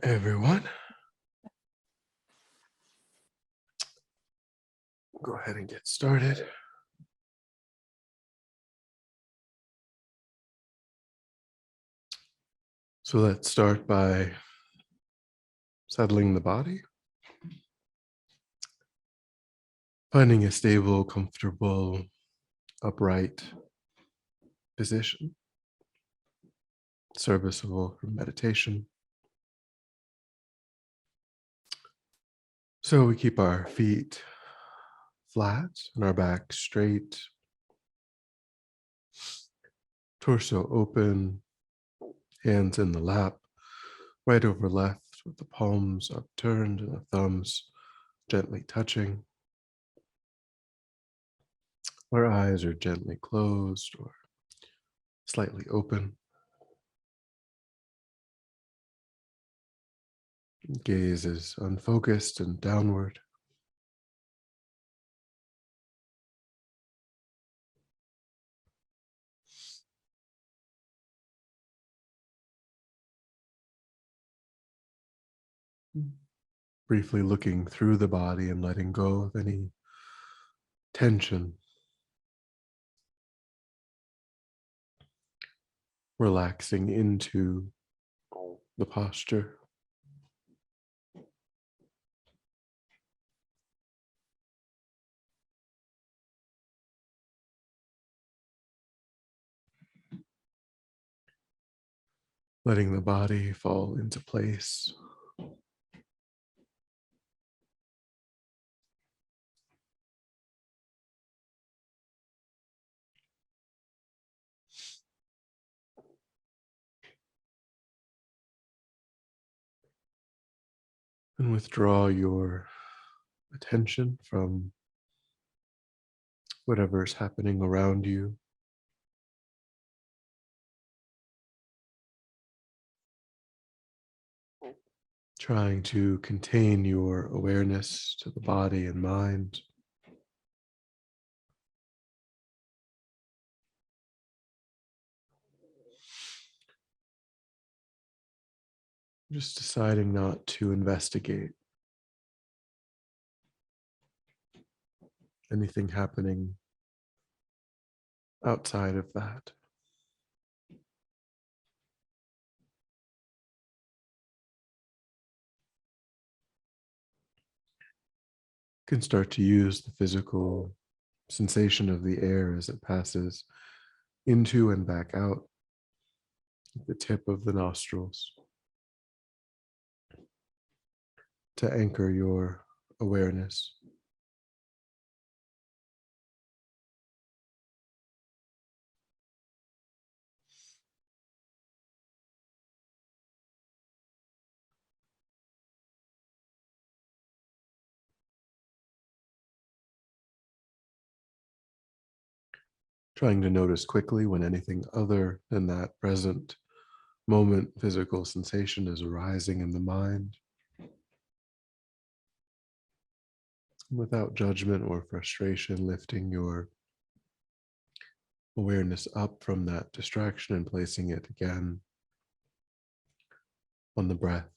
Everyone, go ahead and get started. So let's start by settling the body, finding a stable, comfortable, upright position, serviceable for meditation. So we keep our feet flat and our back straight, torso open, hands in the lap, right over left with the palms upturned and the thumbs gently touching. Our eyes are gently closed or slightly open. Gaze is unfocused and downward. Briefly looking through the body and letting go of any tension, relaxing into the posture. Letting the body fall into place. And withdraw your attention from whatever is happening around you. Trying to contain your awareness to the body and mind. Just deciding not to investigate anything happening outside of that. Can start to use the physical sensation of the air as it passes into and back out at the tip of the nostrils to anchor your awareness. Trying to notice quickly when anything other than that present moment physical sensation is arising in the mind. Without judgment or frustration, lifting your awareness up from that distraction and placing it again on the breath.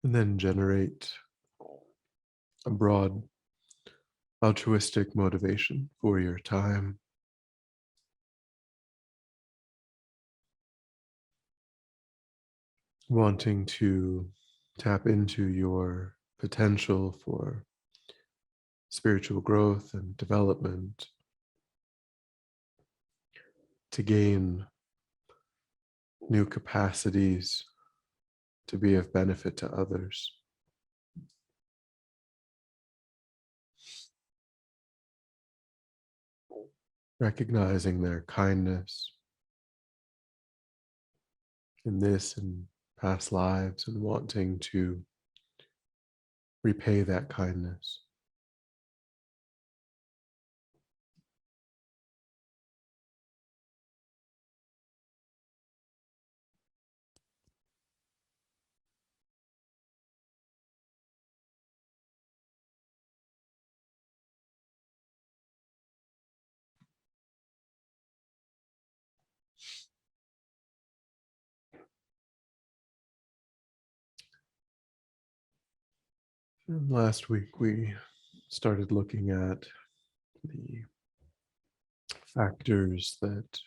and then generate a broad altruistic motivation for your time, wanting to tap into your potential for spiritual growth and development, to gain new capacities to be of benefit to others. Recognizing their kindness in this and past lives and wanting to repay that kindness. And last week, we started looking at the factors that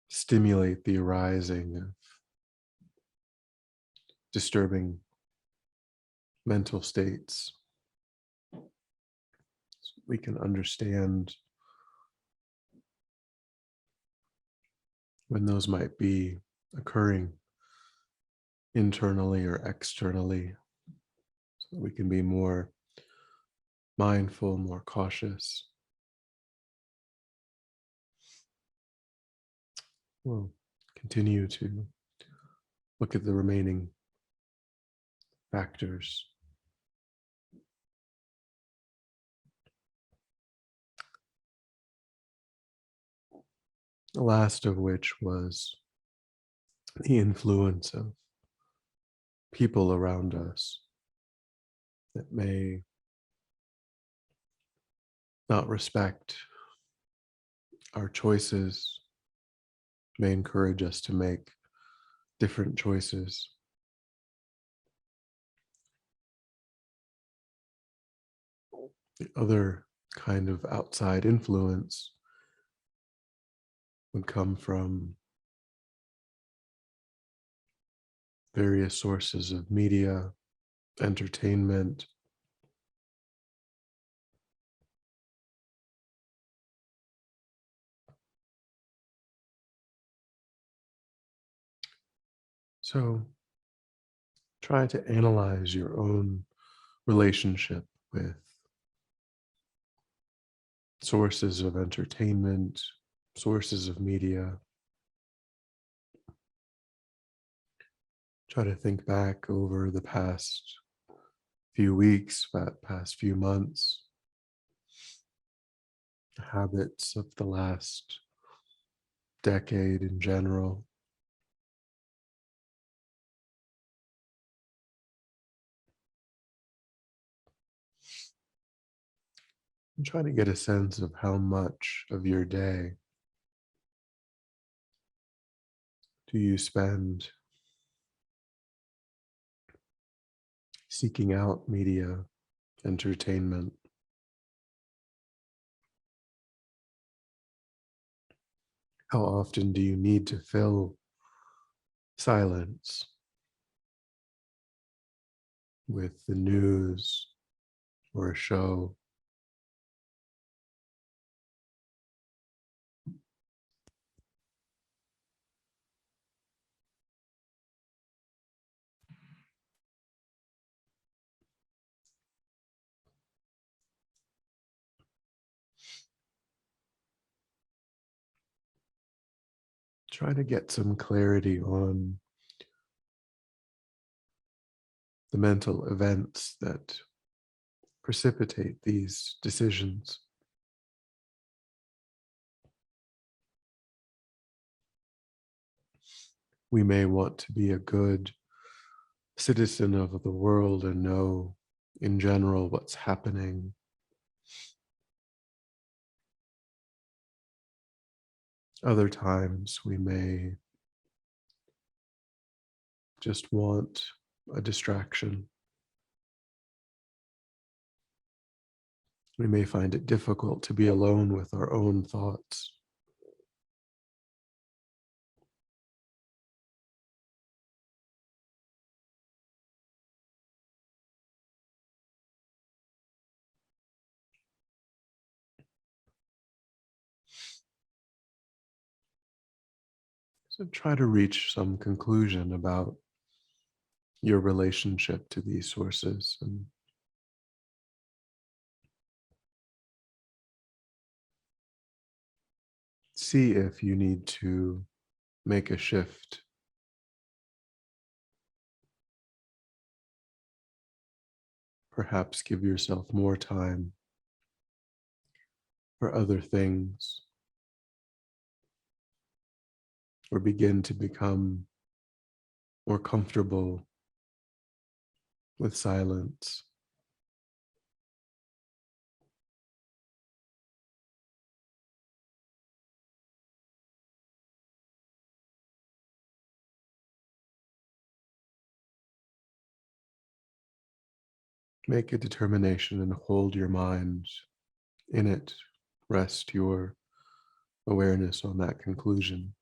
stimulate the arising of disturbing mental states. So we can understand when those might be occurring internally or externally, so that we can be more mindful, more cautious. We'll continue to look at the remaining factors. The last of which was the influence of people around us that may not respect our choices, may encourage us to make different choices. The other kind of outside influence would come from various sources of media, entertainment, so try to analyze your own relationship with sources of entertainment, sources of media. Try to think back over the past few weeks, past few months, habits of the last decade in general. And try to get a sense of how much of your day do you spend seeking out media, entertainment. How often do you need to fill silence with the news or a show? Try to get some clarity on the mental events that precipitate these decisions. We may want to be a good citizen of the world and know in general what's happening. Other times we may just want a distraction. We may find it difficult to be alone with our own thoughts. So try to reach some conclusion about your relationship to these sources and see if you need to make a shift, perhaps give yourself more time for other things, or begin to become more comfortable with silence. Make a determination and hold your mind in it. Rest your awareness on that conclusion.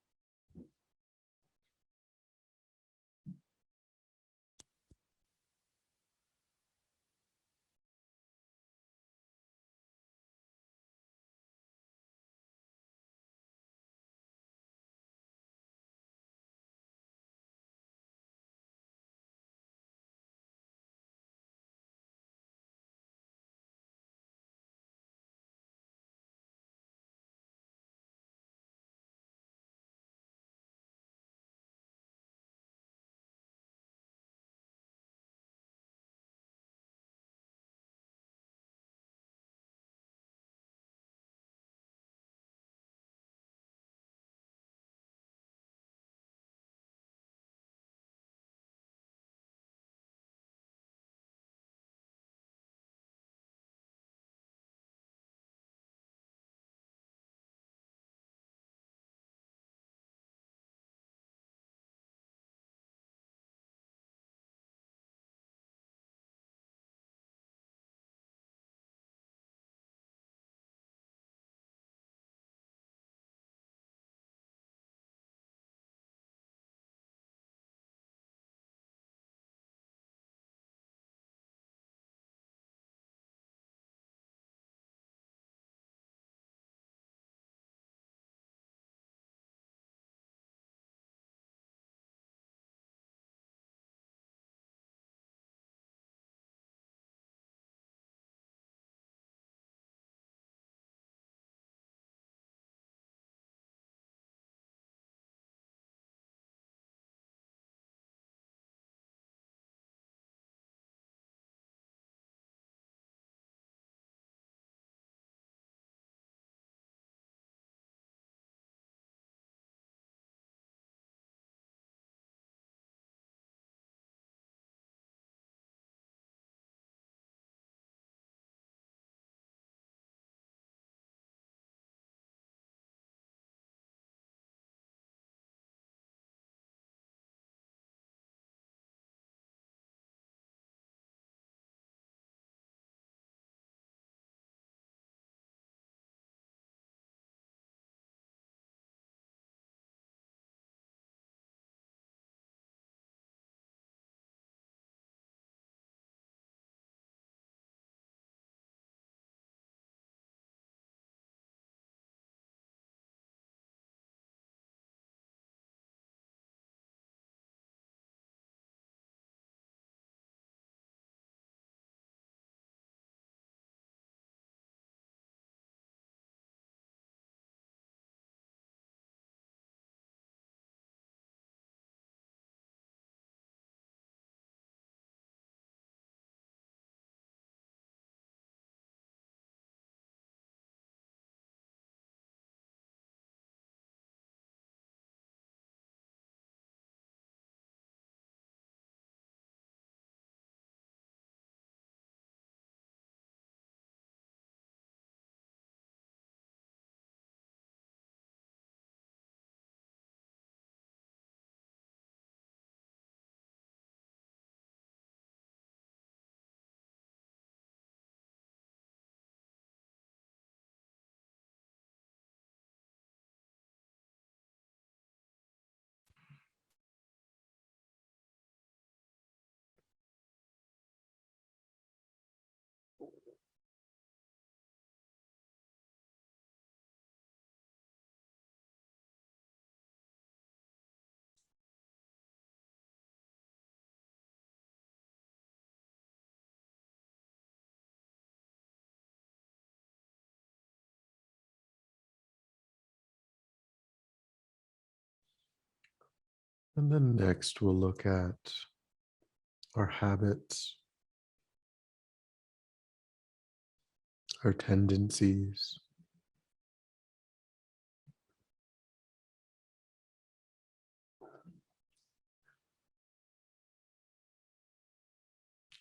And then next, we'll look at our habits, our tendencies,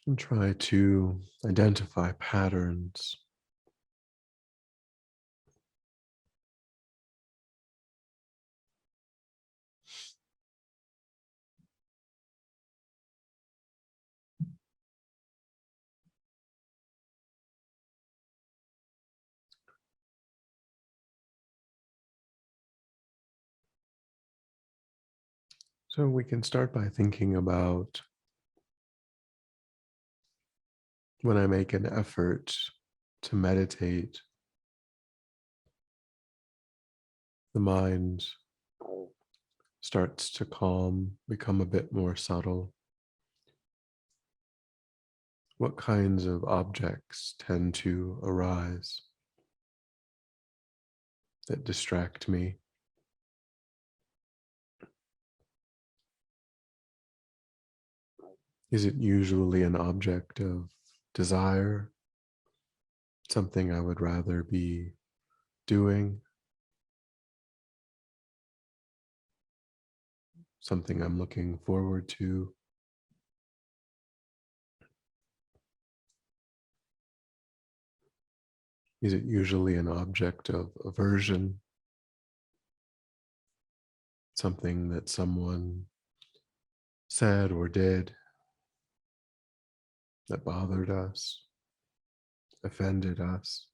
and try to identify patterns. So we can start by thinking about when I make an effort to meditate, the mind starts to calm, become a bit more subtle. What kinds of objects tend to arise that distract me? Is it usually an object of desire, something I would rather be doing, something I'm looking forward to? Is it usually an object of aversion, something that someone said or did that bothered us, offended us?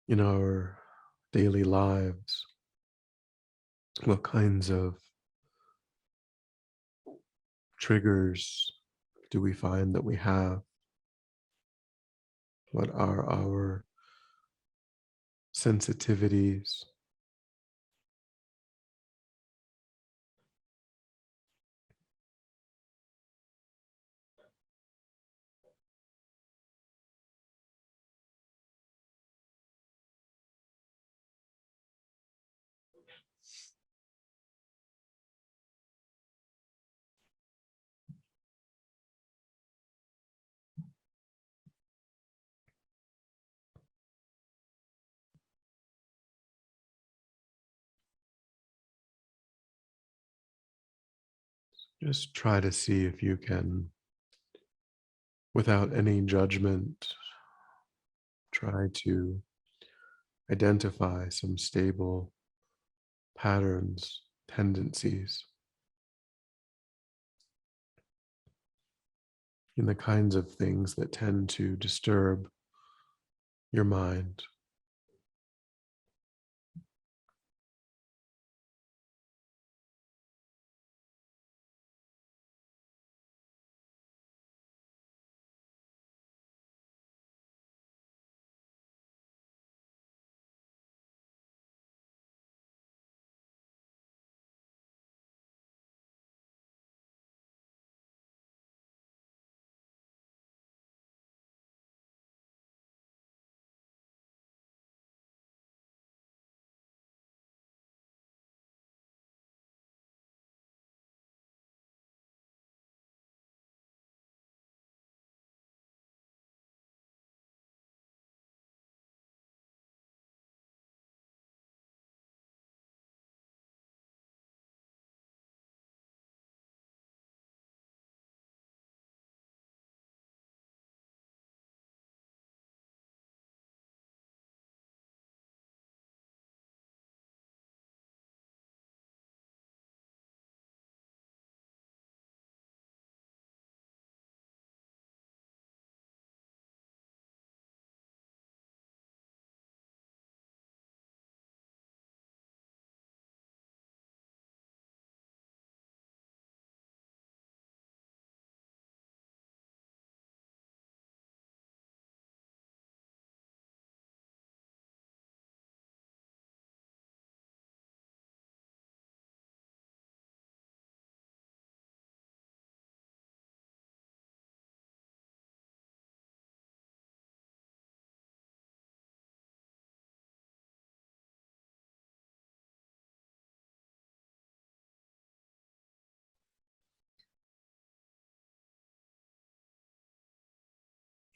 In our daily lives, what kinds of triggers do we find that we have? What are our sensitivities? Just try to see if you can, without any judgment, try to identify some stable patterns, tendencies in the kinds of things that tend to disturb your mind.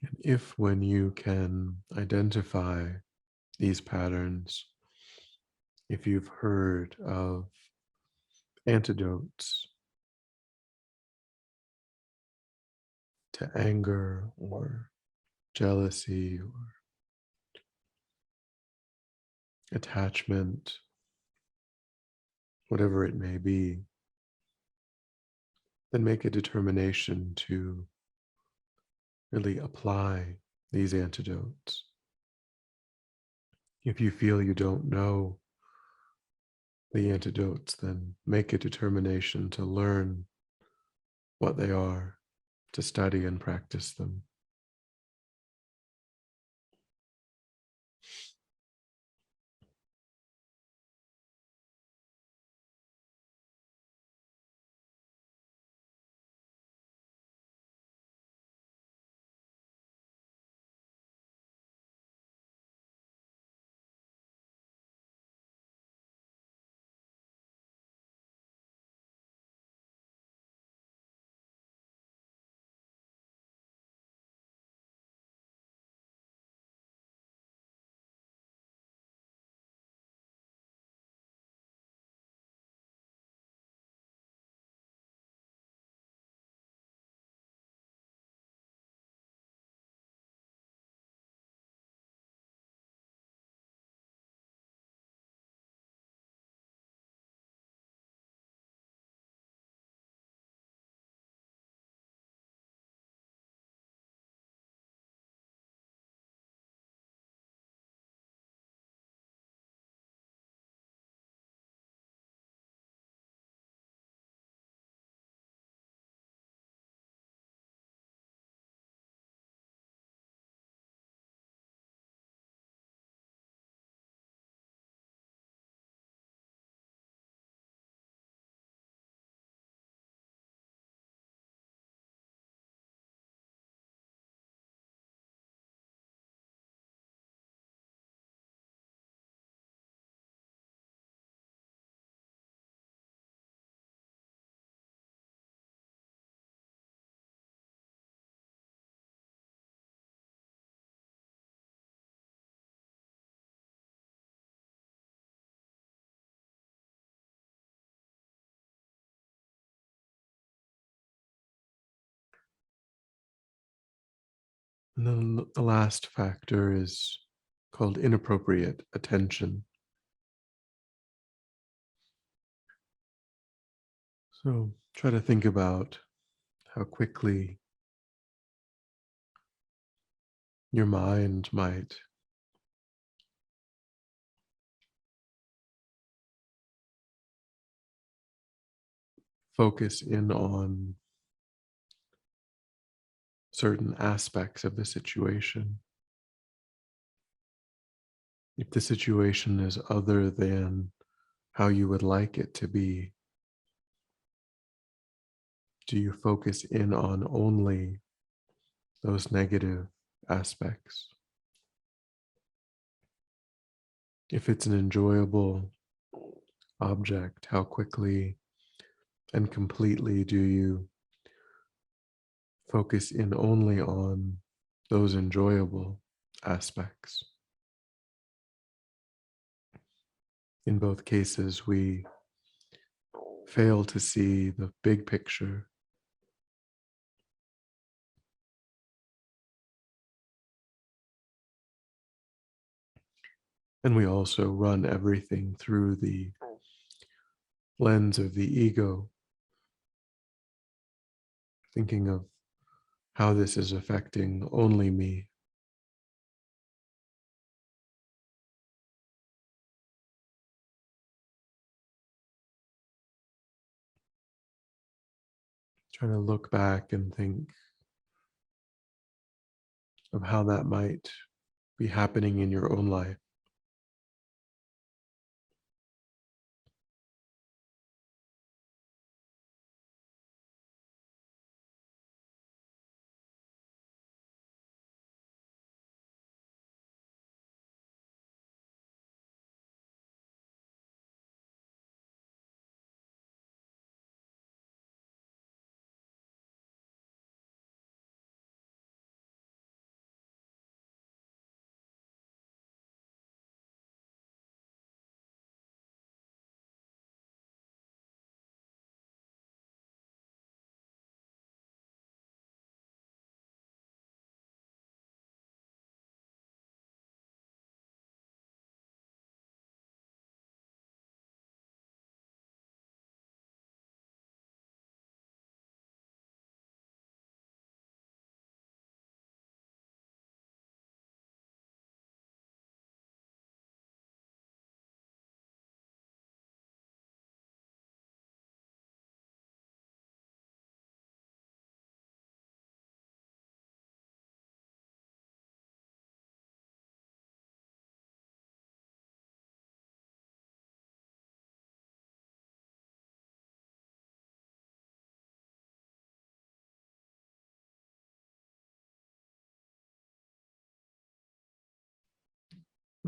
And if, when you can identify these patterns, if you've heard of antidotes to anger or jealousy or attachment, whatever it may be, then make a determination to really apply these antidotes. If you feel you don't know the antidotes, then make a determination to learn what they are, to study and practice them. And then the last factor is called inappropriate attention. So try to think about how quickly your mind might focus in on certain aspects of the situation. If the situation is other than how you would like it to be, do you focus in on only those negative aspects? If it's an enjoyable object, how quickly and completely do you focus in only on those enjoyable aspects? In both cases, we fail to see the big picture. And we also run everything through the lens of the ego, thinking of how this is affecting only me. Trying to look back and think of how that might be happening in your own life.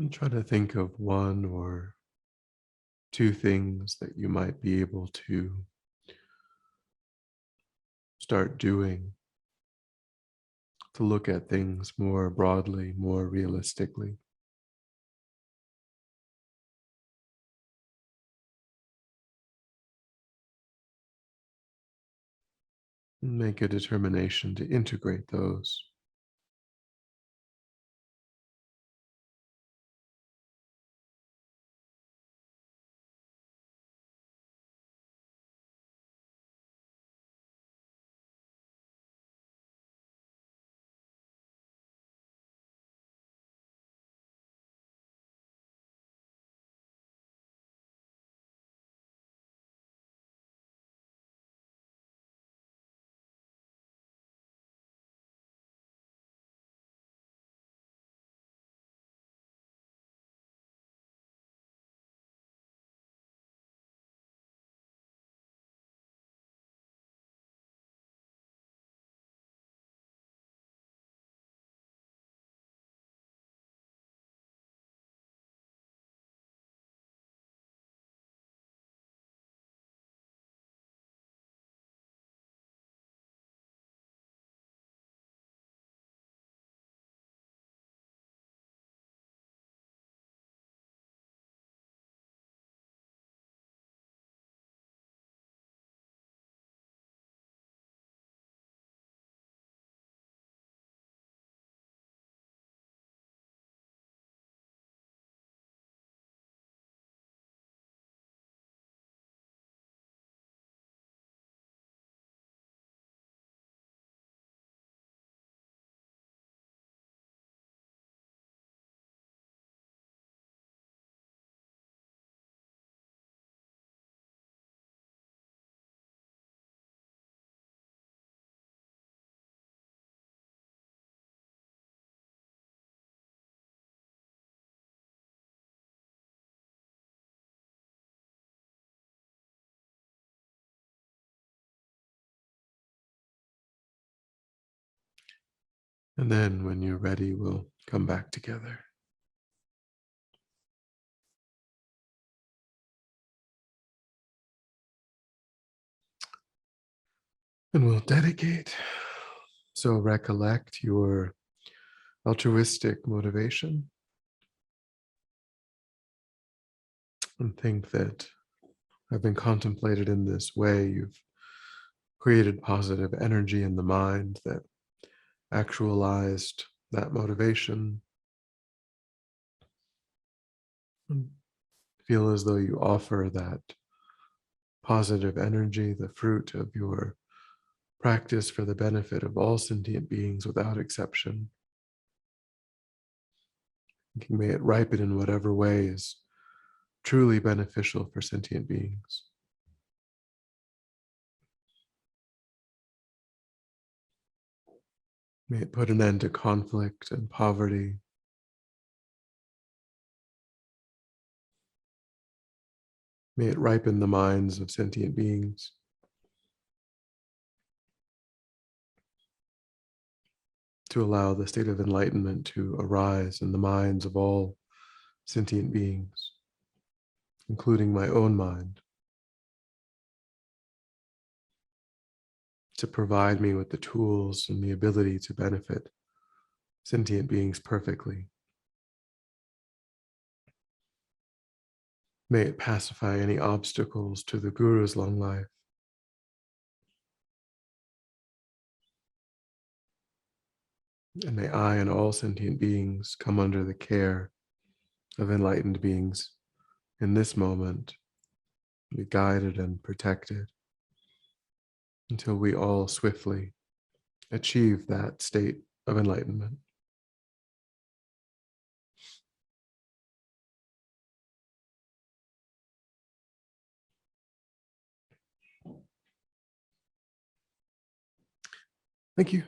And try to think of one or two things that you might be able to start doing to look at things more broadly, more realistically. And make a determination to integrate those. And then when you're ready, we'll come back together. And we'll dedicate. So recollect your altruistic motivation and think that having contemplated in this way, you've created positive energy in the mind that actualized that motivation. And feel as though you offer that positive energy, the fruit of your practice for the benefit of all sentient beings without exception. May it ripen in whatever way is truly beneficial for sentient beings. May it put an end to conflict and poverty. May it ripen the minds of sentient beings to allow the state of enlightenment to arise in the minds of all sentient beings, including my own mind, to provide me with the tools and the ability to benefit sentient beings perfectly. May it pacify any obstacles to the Guru's long life. And may I and all sentient beings come under the care of enlightened beings in this moment, be guided and protected until we all swiftly achieve that state of enlightenment. Thank you.